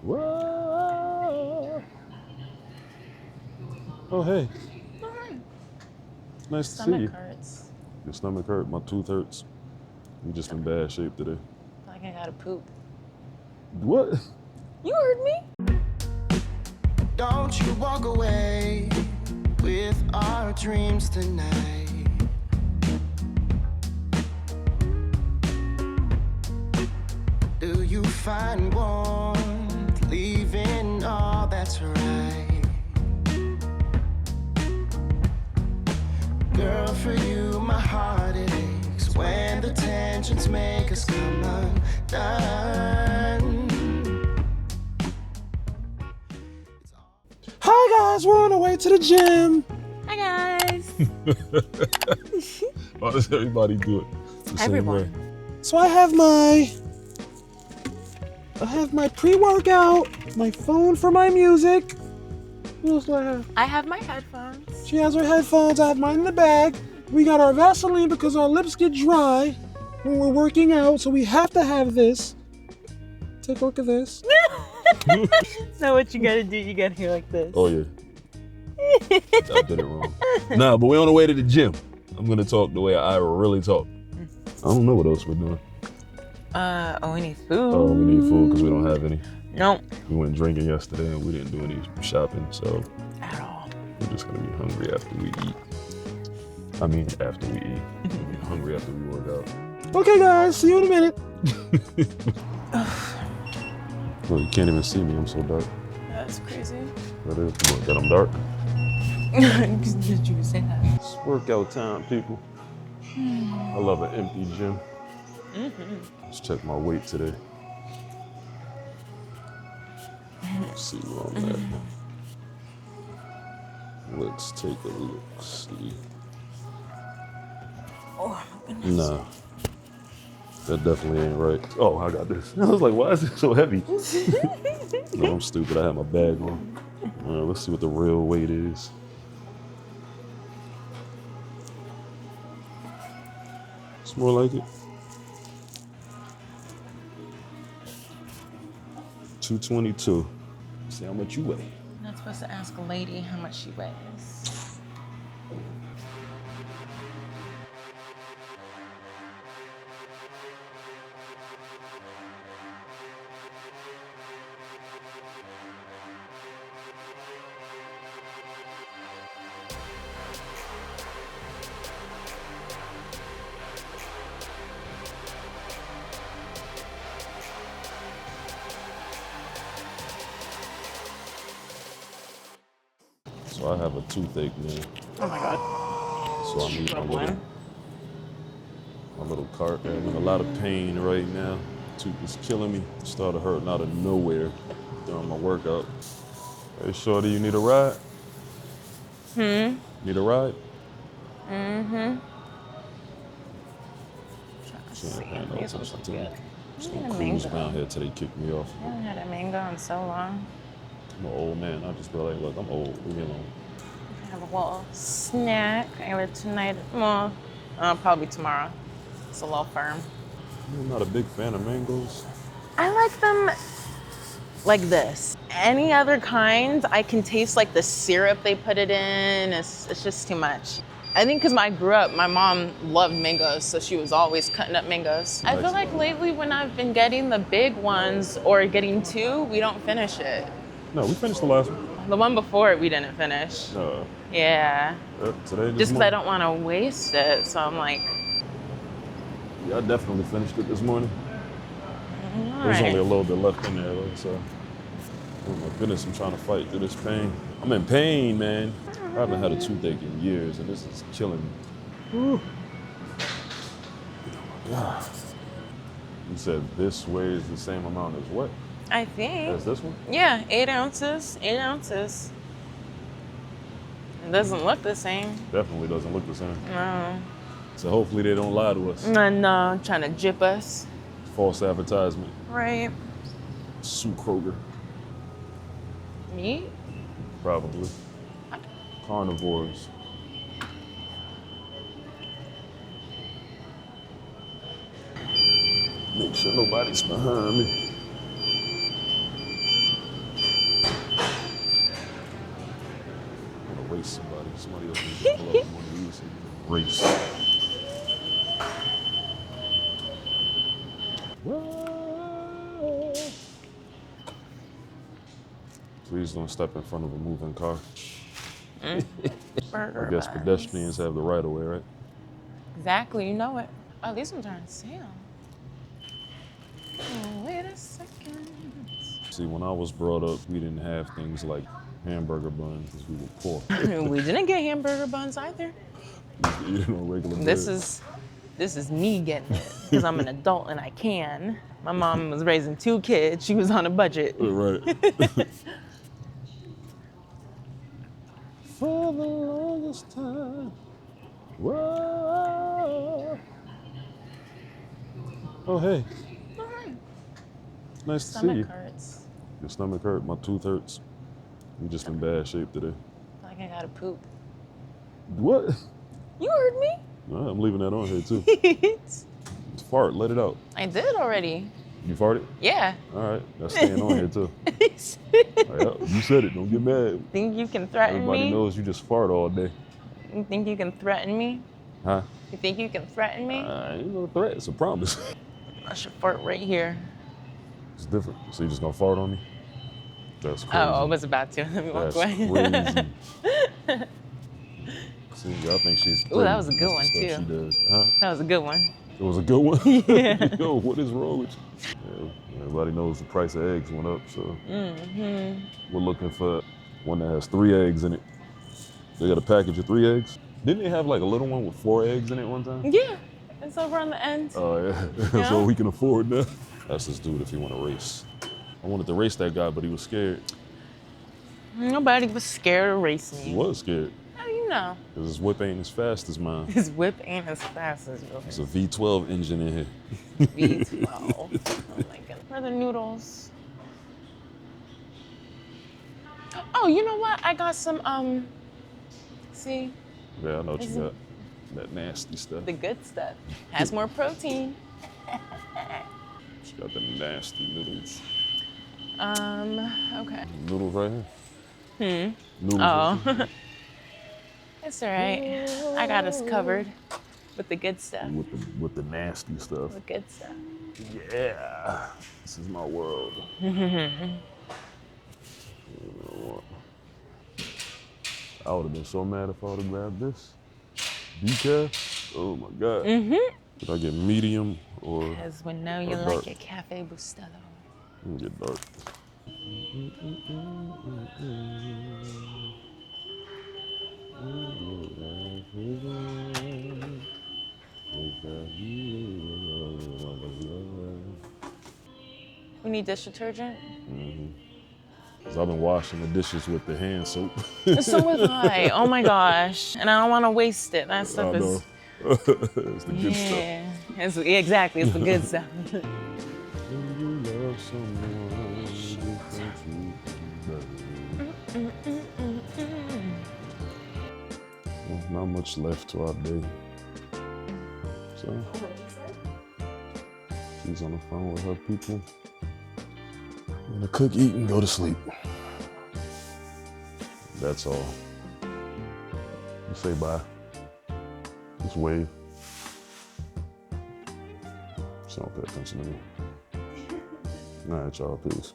Whoa. Oh, hey. Hi. Nice to see you. Stomach hurts. Your stomach hurt. My tooth hurts. You just in bad shape today. Like I gotta poop. What? You heard me. Don't you walk away with our dreams tonight. Do you find warmth leaving all that's right? Girl, for you my heart it aches when the tensions make us come undone. Hi guys, we're on our way to the gym. Hi guys. Why does everybody do it the same way? So I have my pre-workout, my phone for my music. What else do I have? I have my headphones. She has her headphones, I have mine in the bag. We got our Vaseline because our lips get dry when we're working out, so we have to have this. Take a look at this. So what you gotta do, you gotta hear like this. Oh yeah. I did it wrong. Nah, but we're on the way to the gym. I'm gonna talk the way I really talk. I don't know what else we're doing. We need food. Oh, we need food because we don't have any. Nope. We went drinking yesterday and we didn't do any shopping, so At all. we're just gonna be hungry after we eat. I mean, after we eat. We'll be hungry after we work out. Okay, guys, see you in a minute. Well, you can't even see me. I'm so dark. That's crazy. That is what, that I'm dark. Did you say that? It's workout time, people. I love an empty gym. Let's check my weight today. Let's see where I'm at. Let's take a look. See. Oh my goodness. Nah. That definitely ain't right. Oh, I got this. I was like, why is it so heavy? No, I'm stupid. I have my bag on. All right, let's see what the real weight is. It's more like it. 222. See how much you weigh. You're not supposed to ask a lady how much she weighs. So I have a toothache, man. Oh my god. So I need my little cart. I'm in a lot of pain right now. Tooth is killing me. It started hurting out of nowhere during my workout. Hey, shorty, you need a ride? Need a ride? Just gonna cruise around here till they kick me off. I haven't had a mango in so long. I'm an old man. I just be like, look, I'm old. Leave me alone. Have a little snack either tonight, well, probably tomorrow. It's a little firm. I'm not a big fan of mangoes. I like them like this. Any other kind, I can taste like the syrup they put it in. It's just too much. I think because I grew up, my mom loved mangoes, so she was always cutting up mangoes. I feel like lately when I've been getting the big ones or getting two, we don't finish it. No, we finished the last one. The one before it, we didn't finish. Yeah. Today, Just because I don't want to waste it, so I'm like. Yeah, I definitely finished it this morning. All There's right. only a little bit left in there though, so. Oh my goodness, I'm trying to fight through this pain. I'm in pain, man. I haven't had a toothache in years, and this is killing me. Whew. Oh my God. You said this weighs the same amount as what? I think. As this one? Yeah, 8 ounces. 8 ounces. It doesn't look the same. Definitely doesn't look the same. No. So hopefully they don't lie to us. No, trying to jip us. False advertisement. Right. Sue Kroger. Meat? Probably. Carnivores. Make sure nobody's behind me. race somebody. Somebody else needs to pull up one of these and race. Whoa. Please don't step in front of a moving car. Burger I guess buns. pedestrians have the right of way, right? Exactly, you know it. Oh, these ones are on sale. Oh, wait a second. See, when I was brought up, we didn't have things like hamburger buns because we were poor. We didn't get hamburger buns either. We used to eat it on regular bread. This is me getting it because I'm an adult and I can. My mom was raising 2 kids. She was on a budget. Right. For the longest time. Whoa. Oh, hey. Nice to see you. Stomach hurts. Your stomach hurt, my tooth hurts. You just in bad shape today. Like I gotta poop. What? You heard me. No, I'm leaving that on here too. Fart, let it out. I did already. You farted? Yeah. All right, that's staying on here too. All right, you said it, don't get mad. Think you can threaten Everybody me? knows you just fart all day. You think you can threaten me? Huh? You think you can threaten me? Ain't no threat, it's a promise. I should fart right here. It's different. So you just gonna fart on me? That's crazy. Oh, I was about to. Let me walk That's away. crazy. See, I think she's pretty. Ooh, that was a good That's the one, stuff too. She does. Huh? That was a good one. It was a good one? Yeah. Yo, what is wrong with you? Yeah, everybody knows the price of eggs went up, so we're looking for one that has 3 eggs in it. They got a package of 3 eggs. Didn't they have like a little one with 4 eggs in it one time? Yeah, it's over on the end. Oh, yeah. That's all we can afford now. That's this dude if he want to race. I wanted to race that guy, but he was scared. Nobody was scared to race He me. was scared. How do you know? Because his whip ain't as fast as mine. His whip ain't as fast as It's yours. a V12 engine in here. V12. Oh my god. Where are the noodles? Oh, you know what? I got some, see, Yeah, I know what you Isn't- got. That nasty stuff. the good stuff. Has more protein. She got the nasty noodles. Okay. Noodles right here. Noodles. Oh. Right here. It's all right. I got us covered with the good stuff. With the nasty stuff. The good stuff. Yeah. This is my world. I would have been so mad if I would have grabbed this. Decaf? Oh my God. Did I get medium or Because we know you Or like dark. your Cafe Bustelo. let me get dark? We need dish detergent. Because I've been washing the dishes with the hand soap. So was I. Oh my gosh. And I don't want to waste it. That I stuff know. is. It's the good stuff. Yeah. Exactly. It's the good stuff. When you love someone, you think you better. Well, not much left to our day. So, she's on the phone with her people. I'm gonna cook, eat, and go to sleep. That's all. You say bye. Just wave. Just don't pay attention to me. All right, y'all. Peace.